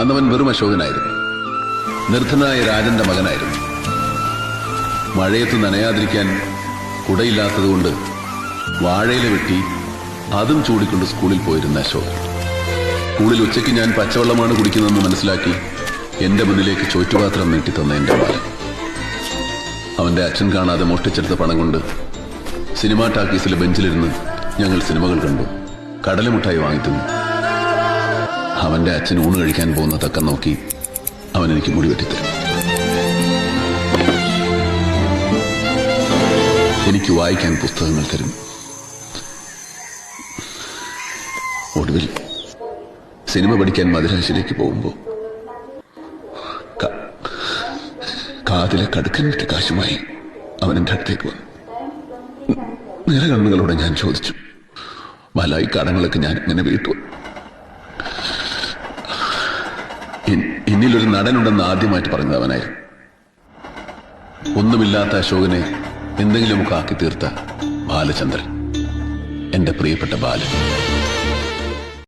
അന്നവൻ വെറും അശോകനായിരുന്നു. നിർദ്ധനായ രാജന്റെ മകനായിരുന്നു. മഴയത്ത് നനയാതിരിക്കാൻ കുടയില്ലാത്തതുകൊണ്ട് വാഴയില വെട്ടി അതും ചൂടിക്കൊണ്ട് സ്കൂളിൽ പോയിരുന്ന അശോകൻ. സ്കൂളിൽ ഉച്ചയ്ക്ക് ഞാൻ പച്ചവെള്ളമാണ് കുടിക്കുന്നതെന്ന് മനസ്സിലാക്കി എന്റെ മുന്നിലേക്ക് ചോറ്റുപാത്രം നീട്ടിത്തന്ന എന്റെ ബാലൻ. അവന്റെ അച്ഛൻ കാണാതെ മോഷ്ടിച്ചെടുത്ത പണം കൊണ്ട് സിനിമാ ടാക്കീസിലെ ബെഞ്ചിലിരുന്ന് ഞങ്ങൾ സിനിമകൾ കണ്ടു, കടലമുട്ടായി വാങ്ങിത്തുന്നു. അവന്റെ അച്ഛൻ ഊണ് കഴിക്കാൻ പോകുന്ന തക്കം നോക്കി അവൻ എനിക്ക് മുടി വെട്ടിത്തരും. എനിക്ക് വായിക്കാൻ പുസ്തകങ്ങൾ തരും. ഒടുവിൽ സിനിമ പഠിക്കാൻ മദ്രാസിലേക്ക് പോകുമ്പോൾ കാതിലെ കടുക്കൻ വിറ്റ കാശുമായി അവൻ എൻ്റെ അടുത്തേക്ക് വന്നു. നിറകണ്ണുകളോടെ ഞാൻ ചോദിച്ചു, മലായി കടങ്ങളൊക്കെ ഞാൻ ഇങ്ങനെ വീട്ടു. എന്നിലൊരു നടനുണ്ടെന്ന് ആദ്യമായിട്ട് പറഞ്ഞത് അവനായിരുന്നു. ഒന്നുമില്ലാത്ത അശോകനെ എന്തെങ്കിലുമൊക്കെ ആക്കി തീർത്ത ബാലചന്ദ്രൻ, എന്റെ പ്രിയപ്പെട്ട ബാലൻ.